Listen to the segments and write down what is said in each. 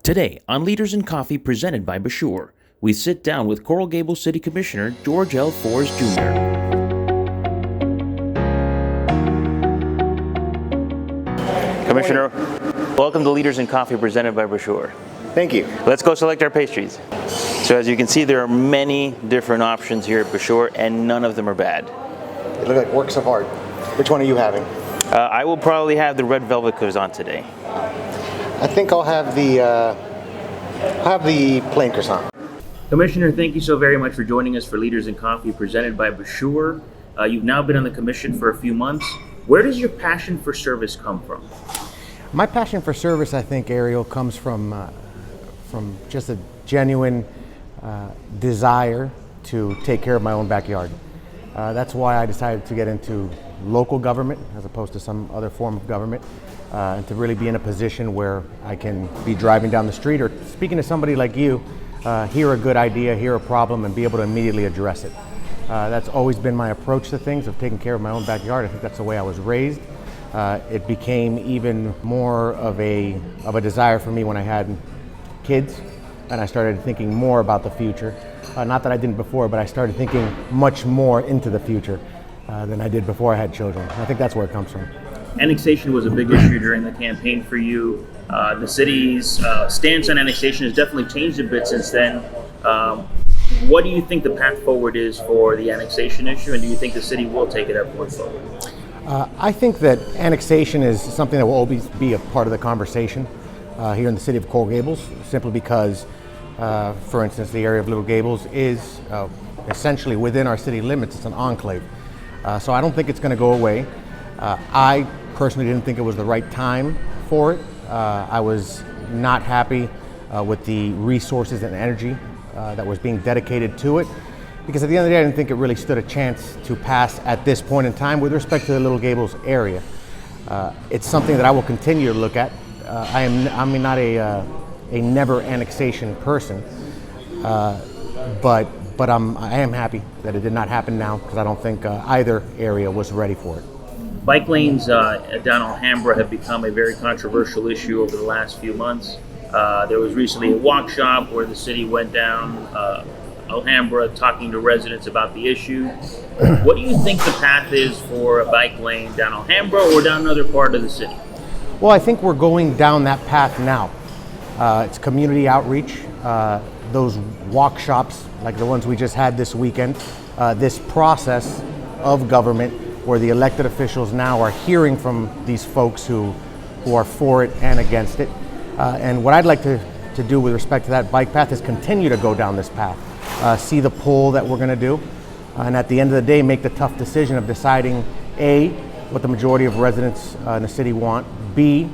Today, on Leaders in Coffee presented by Bachour, we sit down with Coral Gables City Commissioner George L. Forrest Jr. Commissioner, welcome to Leaders in Coffee presented by Bachour. Thank you. Let's go select our pastries. So as you can see, there are many different options here at Bachour, and none of them are bad. They look like works of art. Which one are you having? I will probably have the red velvet croissant today. I think I'll have the plain croissant. Commissioner, thank you so very much for joining us for Leaders in Coffee presented by Bachour. You've now been on the commission for a few months. Where does your passion for service come from? My passion for service, I think, Ariel, comes from just a genuine desire to take care of my own backyard. That's why I decided to get into local government as opposed to some other form of government, and to really be in a position where I can be driving down the street or speaking to somebody like you, hear a good idea, hear a problem, and be able to immediately address it. That's always been my approach to things, of taking care of my own backyard. I think that's the way I was raised. It became even more of a desire for me when I had kids, and I started thinking more about the future. Not that I didn't before, but I started thinking much more into the future than I did before I had children. I think that's where it comes from. Annexation was a big issue during the campaign for you. The city's stance on annexation has definitely changed a bit since then. What do you think the path forward is for the annexation issue, and do you think the city will take it up going forward? I think that annexation is something that will always be a part of the conversation here in the city of Coral Gables, simply because, for instance, the area of Little Gables is essentially within our city limits. It's an enclave. So I don't think it's going to go away. I personally didn't think it was the right time for it. I was not happy with the resources and energy that was being dedicated to it, because at the end of the day, I didn't think it really stood a chance to pass at this point in time with respect to the Little Gables area. It's something that I will continue to look at. I'm not a never annexation person, but I am happy that it did not happen now, because I don't think either area was ready for it. Bike lanes down Alhambra have become a very controversial issue over the last few months. There was recently a walk shop where the city went down Alhambra talking to residents about the issue. What do you think the path is for a bike lane down Alhambra or down another part of the city? Well, I think we're going down that path now. It's community outreach. Those walk shops, like the ones we just had this weekend, this process of government where the elected officials now are hearing from these folks who are for it and against it. And what I'd like to do with respect to that bike path is continue to go down this path, see the pull that we're going to do, and at the end of the day make the tough decision of deciding A, what the majority of residents in the city want, B,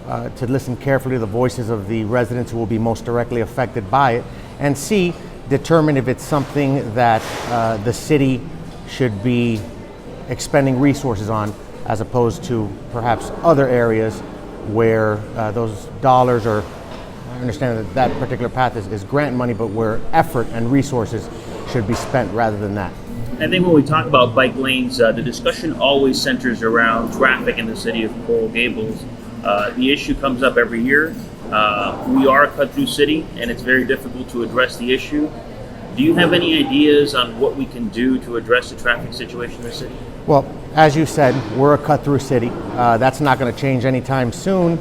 to listen carefully to the voices of the residents who will be most directly affected by it, and C, determine if it's something that the city should be expending resources on, as opposed to perhaps other areas where those dollars, or I understand that particular path is grant money, but where effort and resources should be spent rather than that. I think when we talk about bike lanes, the discussion always centers around traffic in the city of Coral Gables. The issue comes up every year. We are a cut-through city, and it's very difficult to address the issue. Do you have any ideas on what we can do to address the traffic situation in the city? Well, as you said, we're a cut-through city. That's not going to change anytime soon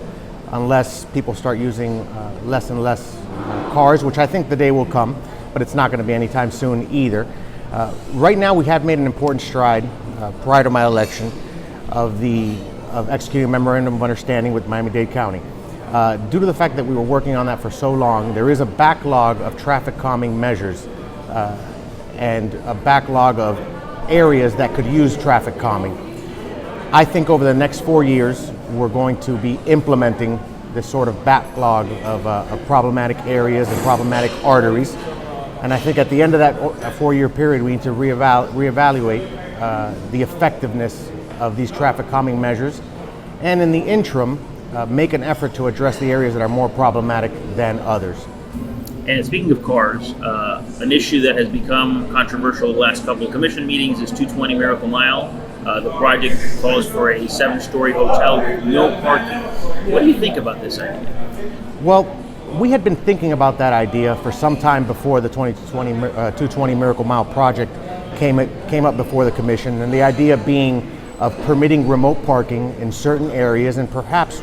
unless people start using less and less cars, which I think the day will come, but it's not going to be anytime soon either. Right now, we have made an important stride prior to my election of executing a memorandum of understanding with Miami-Dade County. Due to the fact that we were working on that for so long, there is a backlog of traffic calming measures and a backlog of areas that could use traffic calming. I think over the next 4 years, we're going to be implementing this sort of backlog of problematic areas and problematic arteries. And I think at the end of that 4-year period, we need to reevaluate the effectiveness of these traffic calming measures. And in the interim, make an effort to address the areas that are more problematic than others. And speaking of cars, an issue that has become controversial the last couple of commission meetings is 220 Miracle Mile. The project calls for a 7-story hotel with no parking. What do you think about this idea? Well, we had been thinking about that idea for some time before the 220 Miracle Mile project came up before the commission, and the idea being of permitting remote parking in certain areas, and perhaps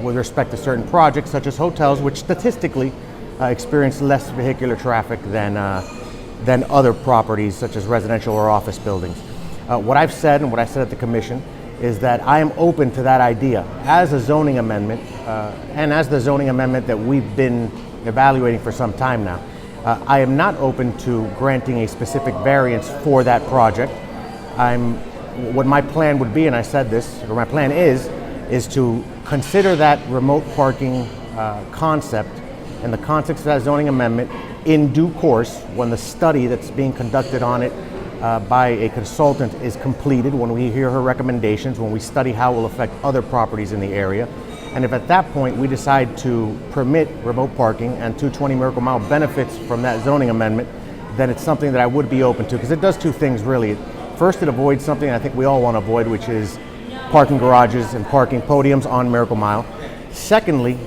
with respect to certain projects such as hotels, which statistically experience less vehicular traffic than other properties such as residential or office buildings. What I've said and what I said at the commission is that I am open to that idea as a zoning amendment, and as the zoning amendment that we've been evaluating for some time now. I am not open to granting a specific variance for that project. What my plan would be, and I said this, or my plan is to consider that remote parking concept in the context of that zoning amendment in due course when the study that's being conducted on it by a consultant is completed, when we hear her recommendations, when we study how it will affect other properties in the area. And if at that point we decide to permit remote parking and 220 Miracle Mile benefits from that zoning amendment, then it's something that I would be open to, because it does two things really. First, it avoids something I think we all want to avoid, which is parking garages and parking podiums on Miracle Mile. Secondly,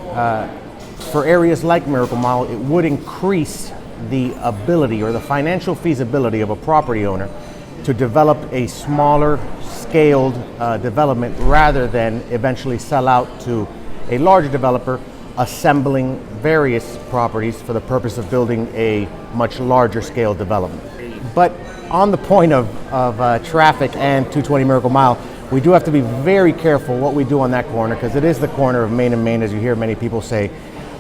for areas like Miracle Mile, it would increase the ability or the financial feasibility of a property owner to develop a smaller scaled development rather than eventually sell out to a larger developer assembling various properties for the purpose of building a much larger scale development. But on the point of traffic and 220 Miracle Mile, we do have to be very careful what we do on that corner, because it is the corner of Main and Main, as you hear many people say.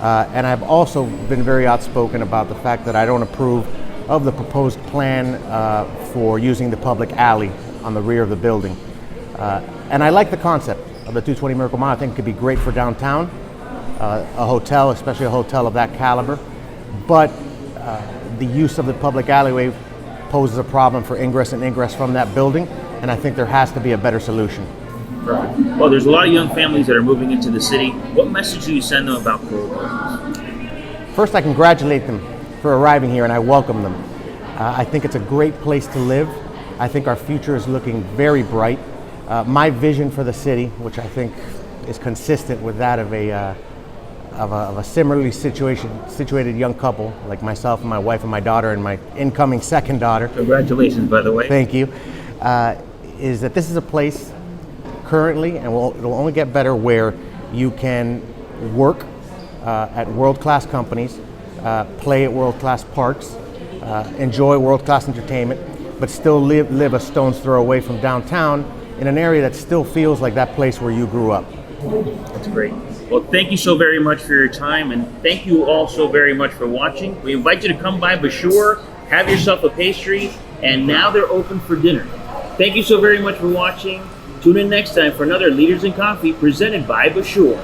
And I've also been very outspoken about the fact that I don't approve of the proposed plan for using the public alley on the rear of the building. And I like the concept of the 220 Miracle Mile. I think it could be great for downtown, a hotel, especially a hotel of that caliber. But the use of the public alleyway poses a problem for ingress and egress from that building, and I think there has to be a better solution. Perfect. Well, there's a lot of young families that are moving into the city. What message do you send them about corridors? First, I congratulate them for arriving here, and I welcome them. I think it's a great place to live. I think our future is looking very bright. My vision for the city, which I think is consistent with that of a similarly situated young couple like myself and my wife and my daughter and my incoming second daughter. Congratulations, by the way. Thank you. Is that this is a place currently, and it'll only get better, where you can work at world-class companies, play at world-class parks, enjoy world-class entertainment, but still live a stone's throw away from downtown in an area that still feels like that place where you grew up. That's great. Well, thank you so very much for your time, and thank you all so very much for watching. We invite you to come by Bachour, have yourself a pastry, and now they're open for dinner. Thank you so very much for watching. Tune in next time for another Leaders in Coffee presented by Bachour.